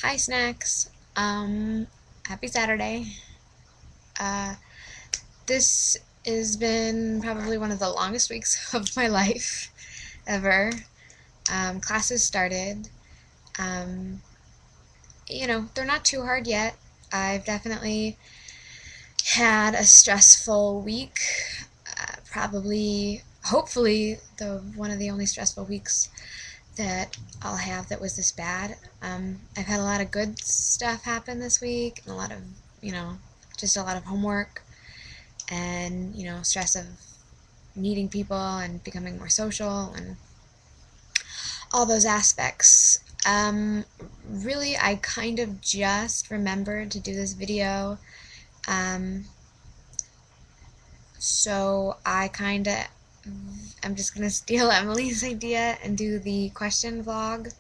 Hi, Snacks. Happy Saturday. Uh, this has been probably one of the longest weeks of my life ever. Classes started. Um, they're not too hard yet. I've definitely had a stressful week. Probably, hopefully, the one of the only stressful weeks that I'll have that was this bad. I've had a lot of good stuff happen this week, and a lot of, you know, just a lot of homework and, stress of meeting people and becoming more social and all those aspects. Really, I kind of just remembered to do this video. Um, so I'm just gonna steal Emily's idea and do the question vlog.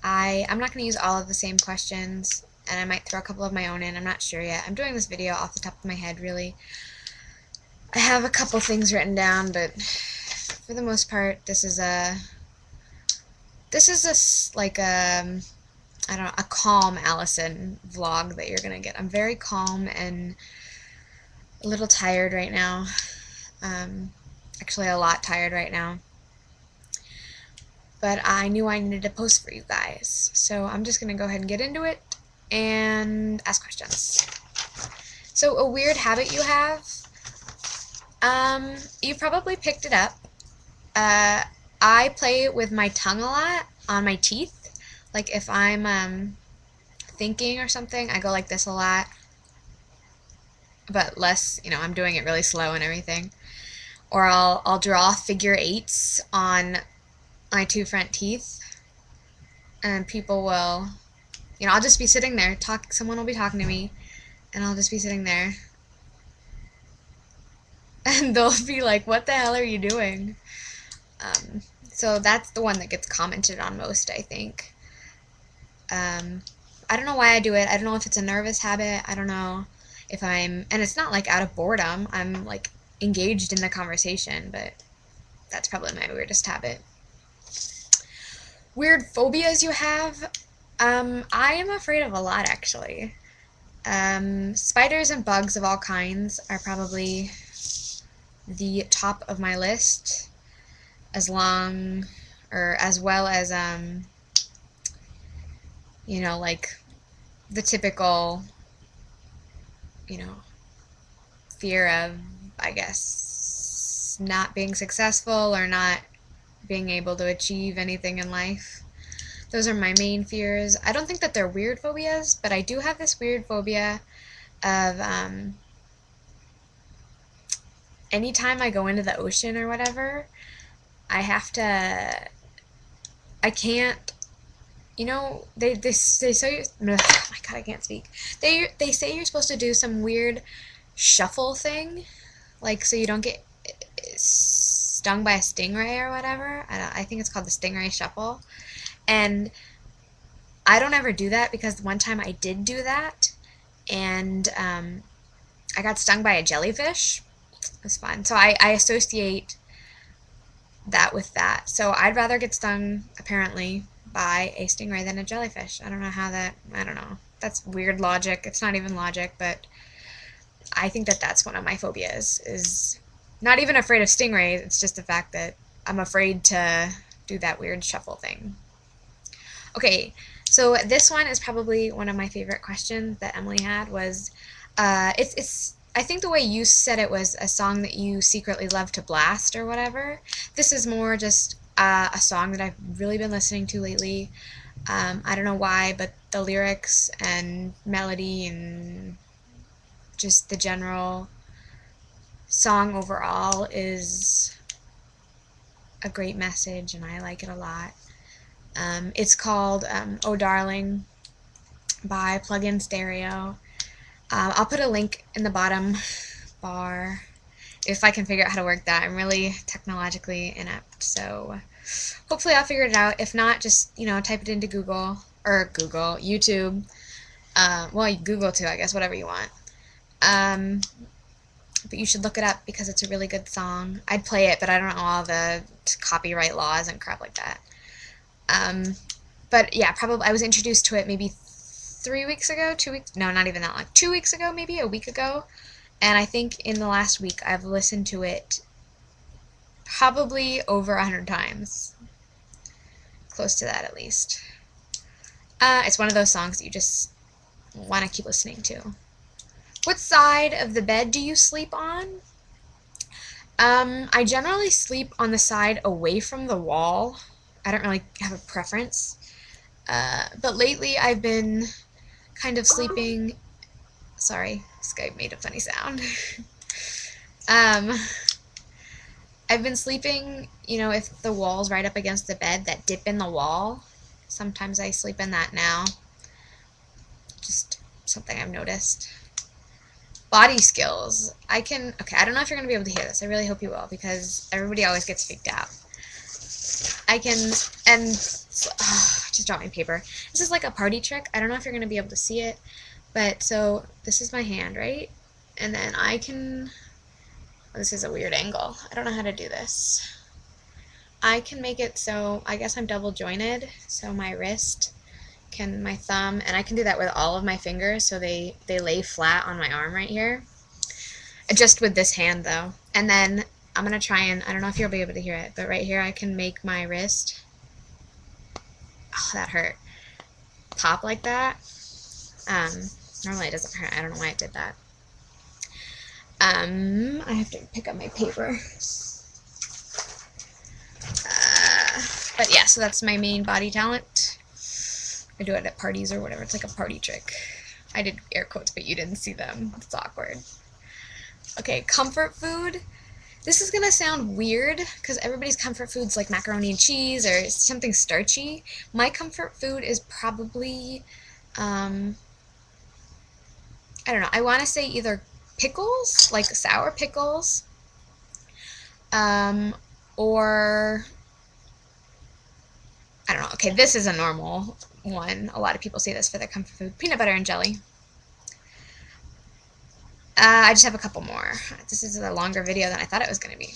I'm not going to use all of the same questions, and I might throw a couple of my own in. I'm not sure yet. I'm doing this video off the top of my head, really. I have a couple things written down, but for the most part, this is like I don't know, a calm Allison vlog that you're gonna get. I'm very calm and a little tired right now. Actually, a lot tired right now. But I knew I needed to post for you guys. So I'm just going to go ahead and get into it and ask questions. So a weird habit you have, you probably picked it up. I play with my tongue a lot on my teeth. Like if I'm thinking or something, I go like this a lot. But less, I'm doing it really slow and everything. Or I'll draw figure eights on my two front teeth, and people will, I'll just be sitting there, someone will be talking to me, and I'll just be sitting there, and they'll be like, what the hell are you doing? So that's the one that gets commented on most, I think. I don't know why I do it. I don't know if it's a nervous habit. I don't know if and it's not like out of boredom. I'm like engaged in the conversation, but that's probably my weirdest habit. Weird phobias you have? I am afraid of a lot, actually. Spiders and bugs of all kinds are probably the top of my list, as well as, like the typical, fear of, I guess, not being successful or not being able to achieve anything in life. Those are my main fears. I don't think that they're weird phobias, but I do have this weird phobia of anytime I go into the ocean or whatever, I can't, they say, oh my God, I can't speak. They say you're supposed to do some weird shuffle thing, like so you don't get stung by a stingray or whatever. I think it's called the stingray shuffle. And I don't ever do that because one time I did do that, and I got stung by a jellyfish. It was fun. So I associate that with that. So I'd rather get stung, apparently, by a stingray than a jellyfish. I don't know. That's weird logic. It's not even logic, but I think that that's one of my phobias, is not even afraid of stingrays. It's just the fact that I'm afraid to do that weird shuffle thing. Okay, so this one is probably one of my favorite questions that Emily had. Was it's I think the way you said it was a song that you secretly love to blast or whatever. This is more just a song that I've really been listening to lately. I don't know why, but the lyrics and melody and just the general song overall is a great message, and I like it a lot. It's called Oh Darling by Plug-in Stereo. I'll put a link in the bottom bar if I can figure out how to work that. I'm really technologically inept, so hopefully I'll figure it out. If not, just, type it into YouTube. Well, Google too, I guess, whatever you want. But you should look it up because it's a really good song. I'd play it, but I don't know all the copyright laws and crap like that. But yeah, probably I was introduced to it maybe 3 weeks ago, 2 weeks, no, not even that long, 2 weeks ago, maybe a week ago, and I think in the last week I've listened to it probably over 100 times, close to that at least. It's one of those songs that you just want to keep listening to. What side of the bed do you sleep on? I generally sleep on the side away from the wall. I don't really have a preference. But lately I've been kind of sleeping... Sorry, Skype made a funny sound. I've been sleeping, you know, if the wall's right up against the bed, that dip in the wall. Sometimes I sleep in that now. Just something I've noticed. Body skills. Okay, I don't know if you're going to be able to hear this. I really hope you will, because everybody always gets freaked out. Just dropped my paper. This is like a party trick. I don't know if you're going to be able to see it, but so this is my hand, right? And then I can, oh, this is a weird angle. I don't know how to do this. I can make it so, I guess I'm double jointed, so my wrist my thumb, and I can do that with all of my fingers, so they lay flat on my arm right here. Just with this hand though. And then I'm gonna try and, I don't know if you'll be able to hear it, but right here I can make my wrist, oh that hurt, pop like that. Normally it doesn't hurt. I don't know why it did that. I have to pick up my paper. But yeah, so that's my main body talent. I do it at parties or whatever. It's like a party trick. I did air quotes, but you didn't see them. It's awkward. Okay, comfort food. This is gonna sound weird because everybody's comfort food's like macaroni and cheese or something starchy. My comfort food is probably, I don't know. I want to say either pickles, like sour pickles, or I don't know. Okay, this is a normal one. A lot of people say this for their comfort food. Peanut butter and jelly. I just have a couple more. This is a longer video than I thought it was going to be.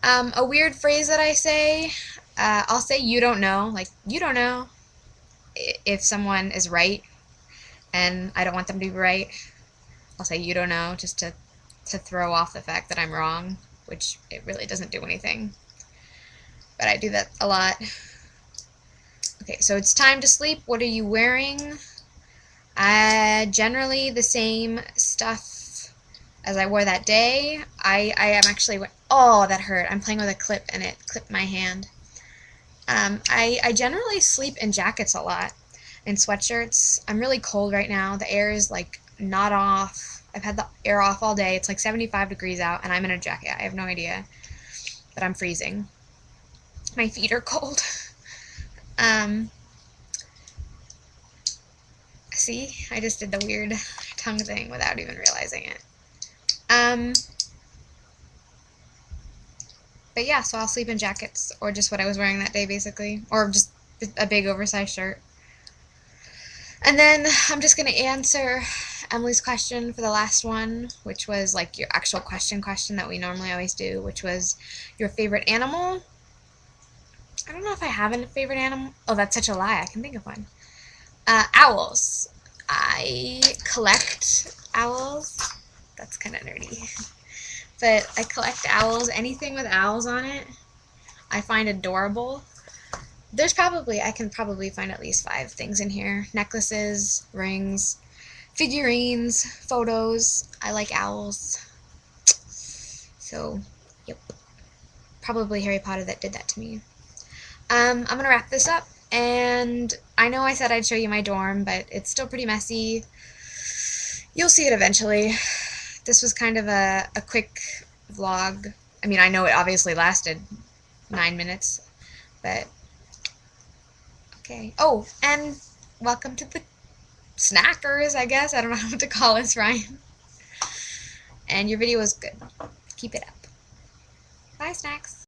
A weird phrase that I say, I'll say you don't know. Like, you don't know if someone is right and I don't want them to be right. I'll say you don't know just to throw off the fact that I'm wrong, which it really doesn't do anything. But I do that a lot. Okay, so it's time to sleep. What are you wearing? Generally the same stuff as I wore that day. I am actually... Oh, that hurt. I'm playing with a clip and it clipped my hand. I generally sleep in jackets a lot, in sweatshirts. I'm really cold right now. The air is like not off. I've had the air off all day. It's like 75 degrees out and I'm in a jacket. I have no idea, but I'm freezing. My feet are cold. See, I just did the weird tongue thing without even realizing it. But yeah, so I'll sleep in jackets, or just what I was wearing that day, basically, or just a big oversized shirt. And then I'm just going to answer Emily's question for the last one, which was like your actual question that we normally always do, which was your favorite animal. I don't know if I have a favorite animal. Oh, that's such a lie. I can think of one. Owls. I collect owls. That's kind of nerdy. But I collect owls. Anything with owls on it, I find adorable. I can probably find at least 5 things in here. Necklaces, rings, figurines, photos. I like owls. So, yep. Probably Harry Potter that did that to me. I'm going to wrap this up, and I know I said I'd show you my dorm, but it's still pretty messy. You'll see it eventually. This was kind of a quick vlog. I mean, I know it obviously lasted 9 minutes, but okay. Oh, and welcome to the snackers, I guess. I don't know what to call this, Ryan. And your video was good. Keep it up. Bye, snacks.